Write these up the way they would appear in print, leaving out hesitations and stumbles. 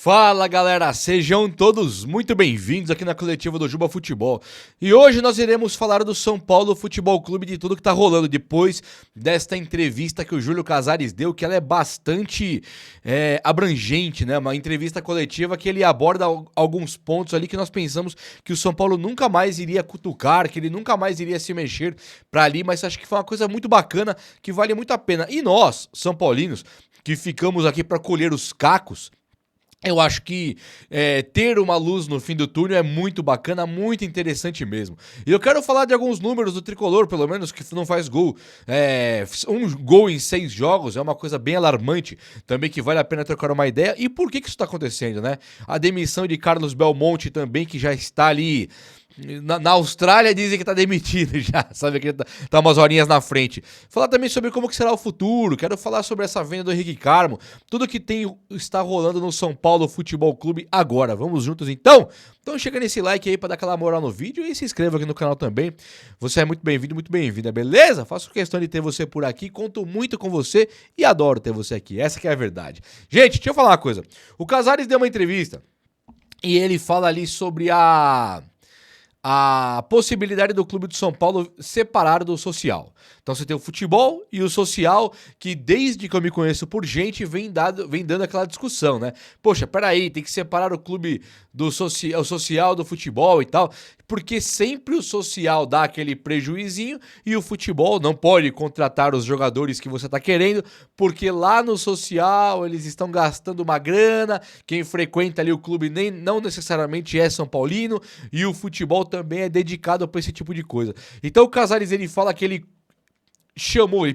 Fala galera, sejam todos muito bem-vindos aqui na coletiva do Juba Futebol. E hoje nós iremos falar do São Paulo Futebol Clube, de tudo que tá rolando depois desta entrevista que o Júlio Casares deu, que ela é bastante abrangente, né? Uma entrevista coletiva que ele aborda alguns pontos ali que nós pensamos que o São Paulo nunca mais iria cutucar, que ele nunca mais iria se mexer pra ali, mas acho que foi uma coisa muito bacana, que vale muito a pena. E nós, São Paulinos, que ficamos aqui pra colher os cacos, eu acho que ter uma luz no fim do túnel é muito bacana, muito interessante mesmo. E eu quero falar de alguns números do Tricolor, pelo menos, que não faz gol. Um gol em 6 jogos é uma coisa bem alarmante, também que vale a pena trocar uma ideia. E por que isso está acontecendo, né? A demissão de Carlos Belmonte também, que já está ali... Na Austrália dizem que tá demitido já, sabe, que tá umas horinhas na frente. Falar também sobre como que será o futuro, quero falar sobre essa venda do Henrique Carmo, tudo que está rolando no São Paulo Futebol Clube agora. Vamos juntos então? Então chega nesse like aí pra dar aquela moral no vídeo e se inscreva aqui no canal também. Você é muito bem-vindo, muito bem-vinda, beleza? Faço questão de ter você por aqui, conto muito com você e adoro ter você aqui, essa que é a verdade. Gente, deixa eu falar uma coisa, o Casares deu uma entrevista e ele fala ali sobre a possibilidade do clube de São Paulo separar do social. Então você tem o futebol e o social, que desde que eu me conheço por gente, vem dando aquela discussão, né? Poxa, peraí, tem que separar o clube do social do futebol e tal, porque sempre o social dá aquele prejuizinho e o futebol não pode contratar os jogadores que você tá querendo, porque lá no social eles estão gastando uma grana, quem frequenta ali o clube não necessariamente é São Paulino, e o futebol também é dedicado para esse tipo de coisa. Então o Casares, ele fala que ele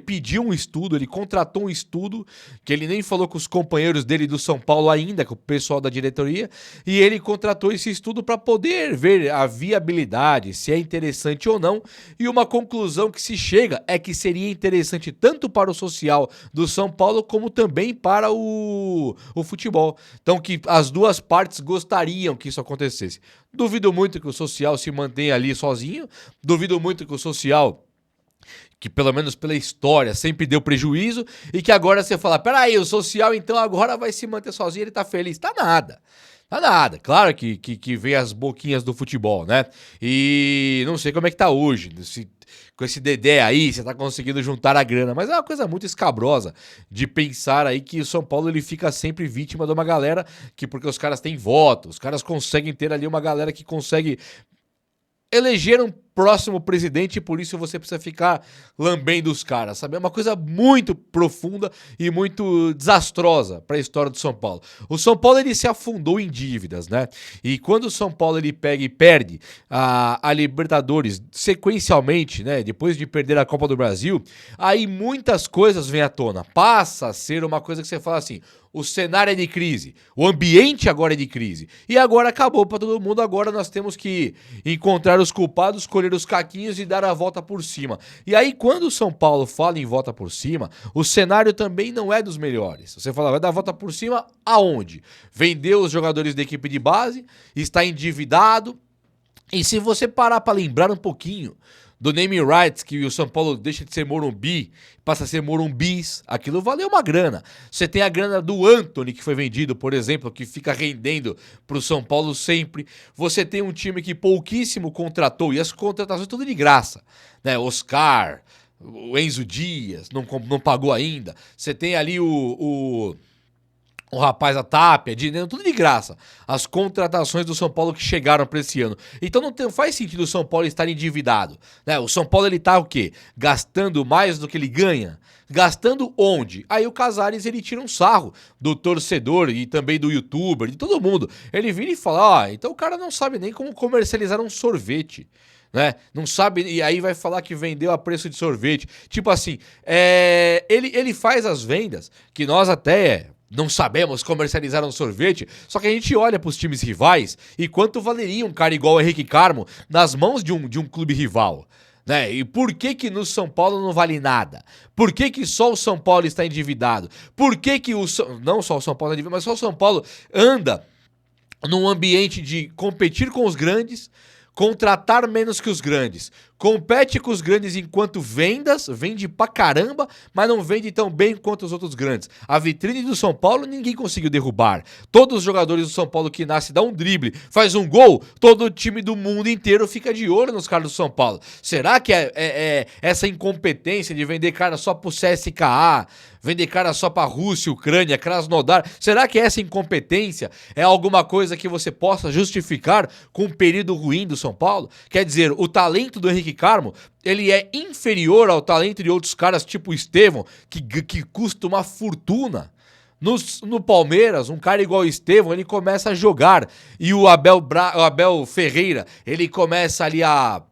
pediu um estudo, ele contratou um estudo, que ele nem falou com os companheiros dele do São Paulo ainda, com o pessoal da diretoria, e ele contratou esse estudo para poder ver a viabilidade, se é interessante ou não, e uma conclusão que se chega é que seria interessante tanto para o social do São Paulo, como também para o futebol. Então que as duas partes gostariam que isso acontecesse. Duvido muito que o social se mantenha ali sozinho, duvido muito que o social, que pelo menos pela história sempre deu prejuízo, e que agora você fala, peraí, o social então agora vai se manter sozinho, ele tá feliz. Tá nada. Tá nada. Claro que vem as boquinhas do futebol, né? E não sei como é que tá hoje, com esse Dedé aí, você tá conseguindo juntar a grana, mas é uma coisa muito escabrosa de pensar aí que o São Paulo ele fica sempre vítima de uma galera que, porque os caras têm voto, os caras conseguem ter ali uma galera que consegue eleger um próximo presidente e por isso você precisa ficar lambendo os caras, sabe? É uma coisa muito profunda e muito desastrosa para a história do São Paulo. O São Paulo, ele se afundou em dívidas, né? E quando o São Paulo ele pega e perde a Libertadores sequencialmente, né? Depois de perder a Copa do Brasil, aí muitas coisas vêm à tona. Passa a ser uma coisa que você fala assim, o cenário é de crise, o ambiente agora é de crise. E agora acabou para todo mundo, agora nós temos que encontrar os culpados, colher os caquinhos e dar a volta por cima. E aí quando o São Paulo fala em volta por cima, o cenário também não é dos melhores. Você fala, vai dar a volta por cima aonde? Vendeu os jogadores da equipe de base, está endividado. E se você parar para lembrar um pouquinho do naming rights, que o São Paulo deixa de ser Morumbi, passa a ser Morumbis, aquilo valeu uma grana. Você tem a grana do Antony, que foi vendido, por exemplo, que fica rendendo pro São Paulo sempre. Você tem um time que pouquíssimo contratou, e as contratações tudo de graça, né? Oscar, o Enzo Dias, não pagou ainda. Você tem ali o rapaz da Tapia, tudo de graça. As contratações do São Paulo que chegaram para esse ano. Então não faz sentido o São Paulo estar endividado, né? O São Paulo ele tá o quê? Gastando mais do que ele ganha? Gastando onde? Aí o Casares ele tira um sarro do torcedor e também do youtuber, de todo mundo. Ele vira e fala, então o cara não sabe nem como comercializar um sorvete, né? Não sabe, e aí vai falar que vendeu a preço de sorvete. Tipo assim, ele faz as vendas que nós até não sabemos comercializar um sorvete, só que a gente olha pros times rivais e quanto valeria um cara igual o Henrique Carmo nas mãos de um clube rival, né? E por que no São Paulo não vale nada? Por que só o São Paulo está endividado? Por que não só o São Paulo está endividado, mas só o São Paulo anda num ambiente de competir com os grandes, contratar menos que os grandes, compete com os grandes enquanto vende pra caramba, mas não vende tão bem quanto os outros grandes. A vitrine do São Paulo ninguém conseguiu derrubar. Todos os jogadores do São Paulo que nasce, dá um drible, faz um gol, todo o time do mundo inteiro fica de olho nos caras do São Paulo. Será que essa incompetência de vender cara só pro CSKA, vender cara só pra Rússia, Ucrânia, Krasnodar, será que essa incompetência é alguma coisa que você possa justificar com um período ruim do São Paulo? Quer dizer, o talento do Henrique Carmo, ele é inferior ao talento de outros caras tipo o Estevão, que custa uma fortuna. No Palmeiras, um cara igual o Estevão, ele começa a jogar, e o Abel Ferreira, ele começa ali a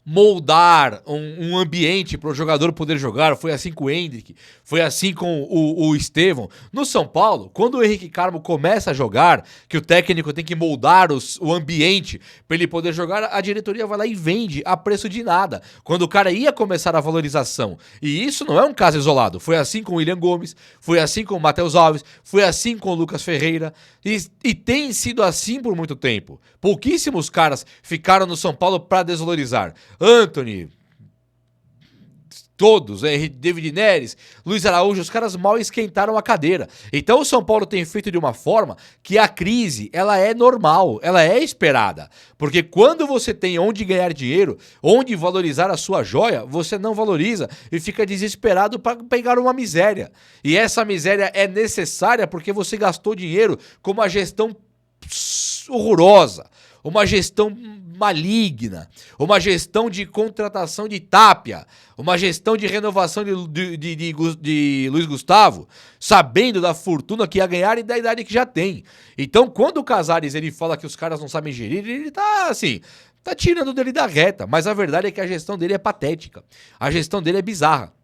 moldar um ambiente para o jogador poder jogar. Foi assim com o Endrick, foi assim com o Estevão. No São Paulo, quando o Henrique Carmo começa a jogar, que o técnico tem que moldar o ambiente para ele poder jogar, a diretoria vai lá e vende a preço de nada, quando o cara ia começar a valorização. E isso não é um caso isolado. Foi assim com o William Gomes, foi assim com o Matheus Alves, foi assim com o Lucas Ferreira, e tem sido assim por muito tempo. Pouquíssimos caras ficaram no São Paulo para desvalorizar. Antony, todos, David Neres, Luiz Araújo, os caras mal esquentaram a cadeira. Então o São Paulo tem feito de uma forma que a crise, ela é normal, ela é esperada. Porque quando você tem onde ganhar dinheiro, onde valorizar a sua joia, você não valoriza e fica desesperado para pegar uma miséria. E essa miséria é necessária porque você gastou dinheiro com uma gestão horrorosa, uma gestão maligna, uma gestão de contratação de Tapia, uma gestão de renovação de Luiz Gustavo, sabendo da fortuna que ia ganhar e da idade que já tem. Então, quando o Casares ele fala que os caras não sabem gerir, ele tá assim, tá tirando dele da reta, mas a verdade é que a gestão dele é patética, a gestão dele é bizarra.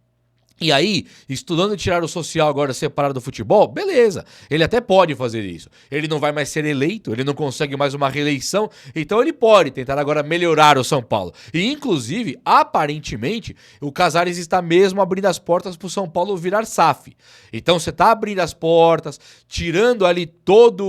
E aí, estudando tirar o social agora separado do futebol, beleza, ele até pode fazer isso. Ele não vai mais ser eleito, ele não consegue mais uma reeleição, então ele pode tentar agora melhorar o São Paulo. E inclusive, aparentemente, o Casares está mesmo abrindo as portas para o São Paulo virar SAF. Então você está abrindo as portas, tirando ali toda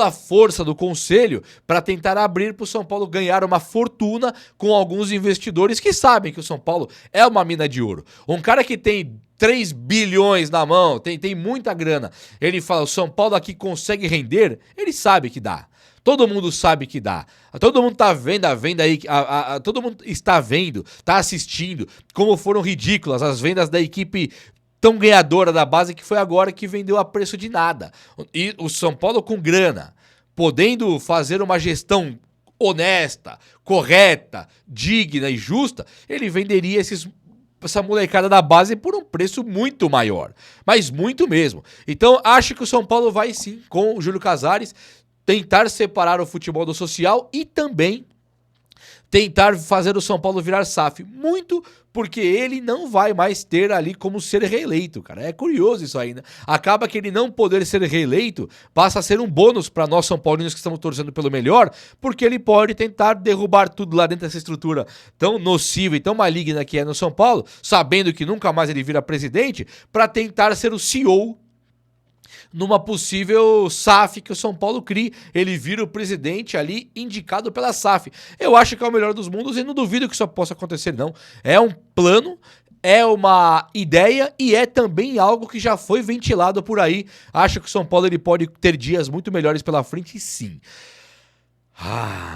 a força do conselho para tentar abrir para o São Paulo ganhar uma fortuna com alguns investidores que sabem que o São Paulo é uma mina de ouro. Um cara que tem 3 bilhões na mão, tem muita grana, ele fala, o São Paulo aqui consegue render, ele sabe que dá. Todo mundo sabe que dá. Todo mundo tá vendo a venda aí, todo mundo está vendo, tá assistindo como foram ridículas as vendas da equipe tão ganhadora da base que foi agora que vendeu a preço de nada. E o São Paulo com grana, podendo fazer uma gestão honesta, correta, digna e justa, ele venderia essa molecada da base por um preço muito maior, mas muito mesmo. Então acho que o São Paulo vai sim, com o Júlio Casares, tentar separar o futebol do social e também tentar fazer o São Paulo virar SAF, muito porque ele não vai mais ter ali como ser reeleito, cara. É curioso isso aí, né? Acaba que ele não poder ser reeleito passa a ser um bônus para nós São Paulinos que estamos torcendo pelo melhor, porque ele pode tentar derrubar tudo lá dentro dessa estrutura tão nociva e tão maligna que é no São Paulo, sabendo que nunca mais ele vira presidente, para tentar ser o CEO numa possível SAF que o São Paulo crie. Ele vira o presidente ali indicado pela SAF. Eu acho que é o melhor dos mundos e não duvido que isso possa acontecer, não. É um plano, é uma ideia e é também algo que já foi ventilado por aí. Acho que o São Paulo ele pode ter dias muito melhores pela frente, sim.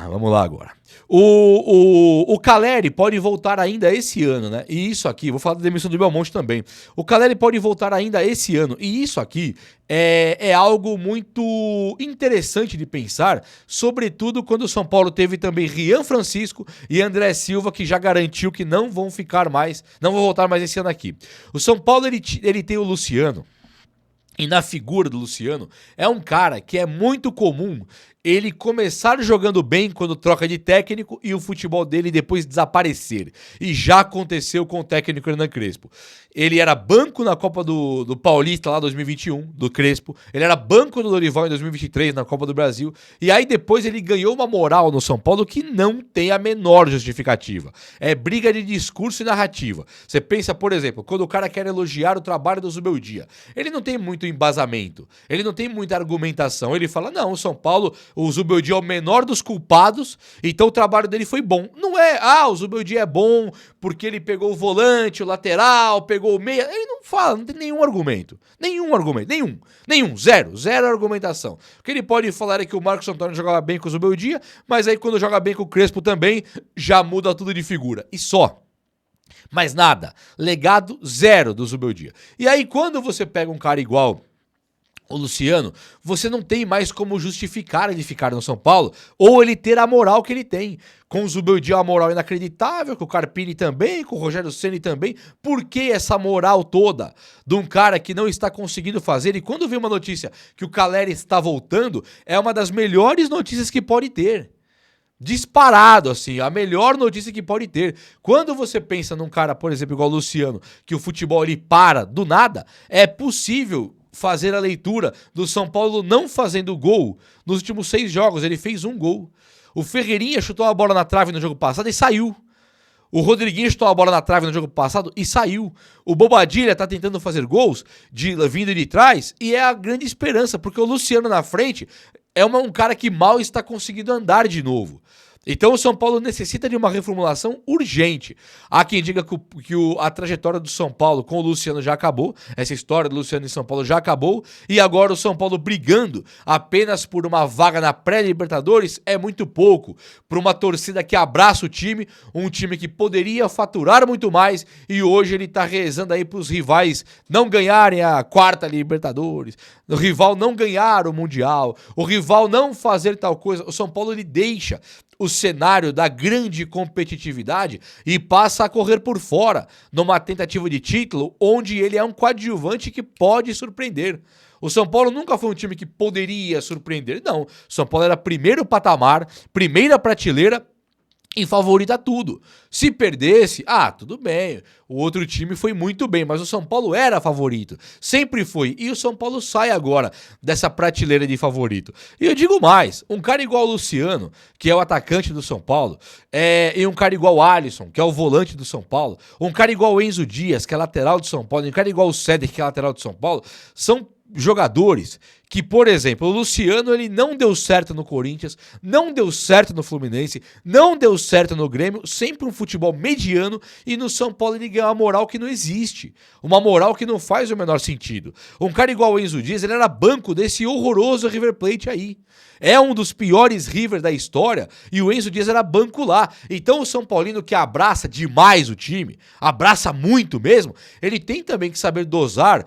Vamos lá agora. O Caleri pode voltar ainda esse ano, né? E isso aqui, vou falar da demissão do Belmonte também. O Caleri pode voltar ainda esse ano. E isso aqui é algo muito interessante de pensar, sobretudo quando o São Paulo teve também Rian Francisco e André Silva, que já garantiu que não vão voltar mais esse ano aqui. O São Paulo ele tem o Luciano. E na figura do Luciano, é um cara que é muito comum ele começar jogando bem quando troca de técnico e o futebol dele depois desaparecer. E já aconteceu com o técnico Hernan Crespo. Ele era banco na Copa do Paulista lá 2021, do Crespo. Ele era banco do Dorival em 2023 na Copa do Brasil. E aí depois ele ganhou uma moral no São Paulo que não tem a menor justificativa. É briga de discurso e narrativa. Você pensa, por exemplo, quando o cara quer elogiar o trabalho do Zubeldia. Ele não tem muito muito embasamento, ele não tem muita argumentação. Ele fala, não, o São Paulo, o Zubeldia é o menor dos culpados, então o trabalho dele foi bom. Não é, o Zubeldia é bom porque ele pegou o volante, o lateral, pegou o meia. Ele não fala, não tem nenhum argumento. Zero argumentação. O que ele pode falar é que o Marcos Antônio jogava bem com o Zubeldia, mas aí quando joga bem com o Crespo também, já muda tudo de figura. E só. Mais nada. Legado zero do Zubeldia. E aí quando você pega um cara igual o Luciano, você não tem mais como justificar ele ficar no São Paulo ou ele ter a moral que ele tem. Com o Zubeldia uma moral inacreditável, com o Carpini também, com o Rogério Ceni também. Por que essa moral toda de um cara que não está conseguindo fazer? E quando vem uma notícia que o Calleri está voltando, é uma das melhores notícias que pode ter. Disparado, assim, a melhor notícia que pode ter. Quando você pensa num cara, por exemplo, igual o Luciano, que o futebol ele para do nada, é possível fazer a leitura do São Paulo não fazendo gol nos últimos 6 jogos. Ele fez 1 gol. O Ferreirinha chutou a bola na trave no jogo passado e saiu. O Rodriguinho chutou a bola na trave no jogo passado e saiu. O Bobadilha tá tentando fazer gols vindo de trás e é a grande esperança, porque o Luciano na frente é um cara que mal está conseguindo andar de novo. Então o São Paulo necessita de uma reformulação urgente. Há quem diga que a trajetória do São Paulo com o Luciano já acabou. Essa história do Luciano em São Paulo já acabou. E agora o São Paulo brigando apenas por uma vaga na pré-Libertadores é muito pouco. Para uma torcida que abraça o time, um time que poderia faturar muito mais. E hoje ele está rezando aí para os rivais não ganharem a 4ª Libertadores. O rival não ganhar o Mundial. O rival não fazer tal coisa. O São Paulo ele deixa o cenário da grande competitividade e passa a correr por fora numa tentativa de título onde ele é um coadjuvante que pode surpreender. O São Paulo nunca foi um time que poderia surpreender, não. O São Paulo era primeiro patamar, primeira prateleira e favorito a tudo. Se perdesse, tudo bem, o outro time foi muito bem, mas o São Paulo era favorito, sempre foi, e o São Paulo sai agora dessa prateleira de favorito. E eu digo mais, um cara igual o Luciano, que é o atacante do São Paulo, e um cara igual o Alisson, que é o volante do São Paulo, um cara igual o Enzo Dias, que é lateral do São Paulo, e um cara igual o Cedric, que é lateral do São Paulo, são jogadores que, por exemplo, o Luciano ele não deu certo no Corinthians, não deu certo no Fluminense, não deu certo no Grêmio, sempre um futebol mediano, e no São Paulo ele ganha uma moral que não existe, uma moral que não faz o menor sentido. Um cara igual o Enzo Dias, ele era banco desse horroroso River Plate aí. É um dos piores River da história e o Enzo Dias era banco lá. Então o São Paulino que abraça demais o time, abraça muito mesmo, ele tem também que saber dosar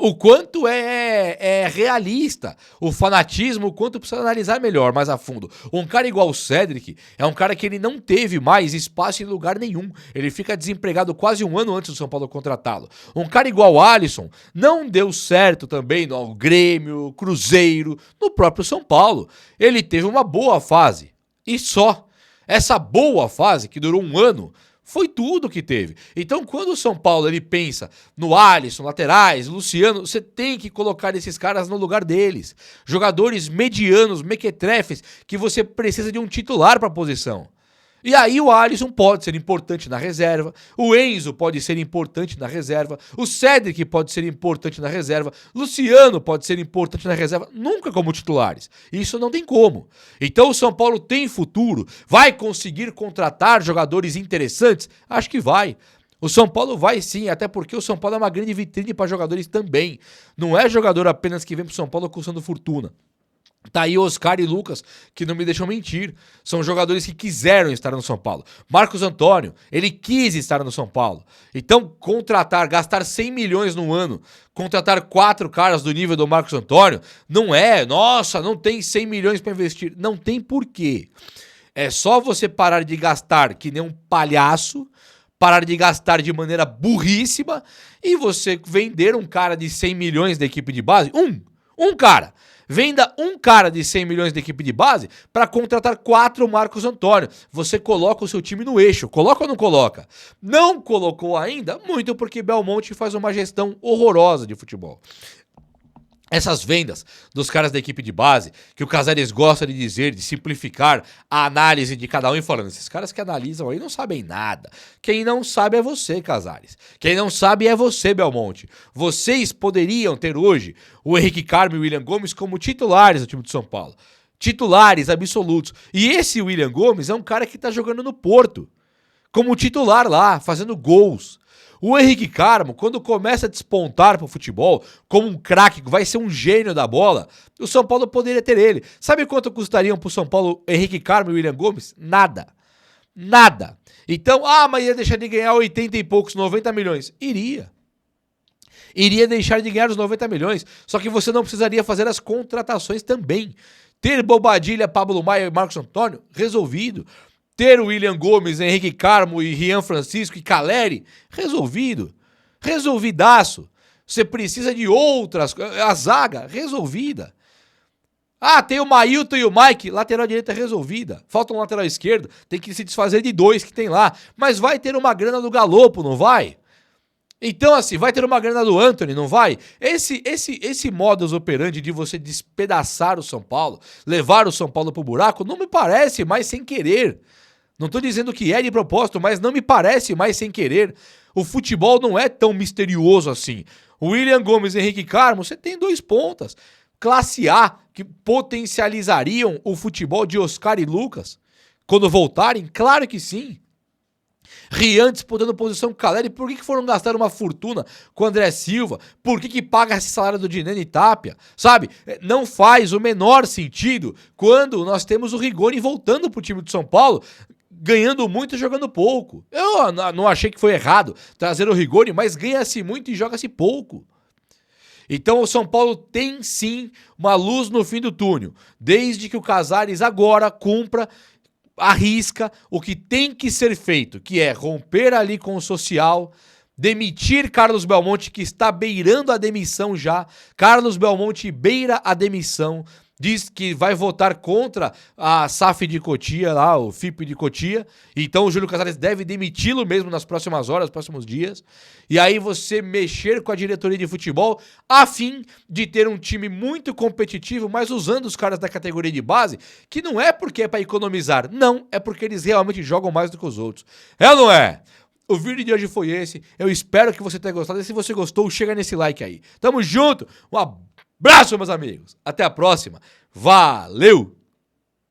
o quanto é realista o fanatismo, o quanto precisa analisar melhor, mais a fundo. Um cara igual o Cedric é um cara que ele não teve mais espaço em lugar nenhum. Ele fica desempregado quase 1 ano antes do São Paulo contratá-lo. Um cara igual o Alisson não deu certo também no Grêmio, Cruzeiro, no próprio São Paulo. Ele teve uma boa fase e só. Essa boa fase, que durou 1 ano, foi tudo que teve. Então, quando o São Paulo ele pensa no Alisson, laterais, Luciano, você tem que colocar esses caras no lugar deles. Jogadores medianos, mequetrefes, que você precisa de um titular para a posição. E aí o Alisson pode ser importante na reserva, o Enzo pode ser importante na reserva, o Cedric pode ser importante na reserva, Luciano pode ser importante na reserva, nunca como titulares. Isso não tem como. Então o São Paulo tem futuro, vai conseguir contratar jogadores interessantes? Acho que vai. O São Paulo vai sim, até porque o São Paulo é uma grande vitrine para jogadores também. Não é jogador apenas que vem pro São Paulo custando fortuna. Tá aí Oscar e Lucas, que não me deixam mentir. São jogadores que quiseram estar no São Paulo. Marcos Antônio, ele quis estar no São Paulo. Então, gastar 100 milhões no ano, contratar 4 caras do nível do Marcos Antônio, não tem 100 milhões para investir. Não tem porquê. É só você parar de gastar que nem um palhaço, parar de gastar de maneira burríssima e você vender um cara de 100 milhões da equipe de base. Um cara. Venda um cara de 100 milhões da equipe de base para contratar 4 Marcos Antônio. Você coloca o seu time no eixo. Coloca ou não coloca? Não colocou ainda, muito porque Belmonte faz uma gestão horrorosa de futebol. Essas vendas dos caras da equipe de base, que o Casares gosta de dizer, de simplificar a análise de cada um e falando, esses caras que analisam aí não sabem nada. Quem não sabe é você, Casares. Quem não sabe é você, Belmonte. Vocês poderiam ter hoje o Henrique Carmo e o William Gomes como titulares do time do São Paulo. Titulares absolutos. E esse William Gomes é um cara que tá jogando no Porto, como titular lá, fazendo gols. O Henrique Carmo, quando começa a despontar pro futebol, como um craque, vai ser um gênio da bola, o São Paulo poderia ter ele. Sabe quanto custariam pro São Paulo Henrique Carmo e William Gomes? Nada. Nada. Então, mas ia deixar de ganhar 80 e poucos, 90 milhões. Iria deixar de ganhar os 90 milhões, só que você não precisaria fazer as contratações também. Ter Bobadilha, Pablo Maia e Marcos Antônio, resolvido. Ter o William Gomes, Henrique Carmo e Rian Francisco e Caleri, resolvido. Resolvidaço. Você precisa de outras, a zaga, resolvida. Tem o Mailton e o Mike, lateral direita resolvida. Falta um lateral esquerdo, tem que se desfazer de 2 que tem lá. Mas vai ter uma grana do Galopo, não vai? Então, assim, vai ter uma grana do Antony, não vai? Esse modus operandi de você despedaçar o São Paulo, levar o São Paulo pro buraco, não me parece mais sem querer. Não tô dizendo que é de propósito, mas não me parece mais sem querer. O futebol não é tão misterioso assim. O William Gomes e Henrique Carmo, você tem 2 pontas. Classe A, que potencializariam o futebol de Oscar e Lucas. Quando voltarem, claro que sim. Rian disputando posição com o Caleri, por que foram gastar uma fortuna com o André Silva? Por que paga esse salário do Dineno e Tapia? Sabe? Não faz o menor sentido quando nós temos o Rigoni voltando pro time do São Paulo, ganhando muito e jogando pouco. Eu não achei que foi errado trazer o Rigoni, mas ganha-se muito e joga-se pouco. Então o São Paulo tem sim uma luz no fim do túnel, desde que o Casares agora cumpra, arrisca o que tem que ser feito, que é romper ali com o social, demitir Carlos Belmonte, que está beirando a demissão já. Carlos Belmonte beira a demissão, diz que vai votar contra a SAF de Cotia, lá, o FIP de Cotia. Então o Júlio Casares deve demiti-lo mesmo nas próximas horas, nos próximos dias. E aí você mexer com a diretoria de futebol a fim de ter um time muito competitivo, mas usando os caras da categoria de base, que não é porque é para economizar, não, é porque eles realmente jogam mais do que os outros. É ou não é? O vídeo de hoje foi esse. Eu espero que você tenha gostado. E se você gostou, chega nesse like aí. Tamo junto. Um abraço, meus amigos. Até a próxima. Valeu!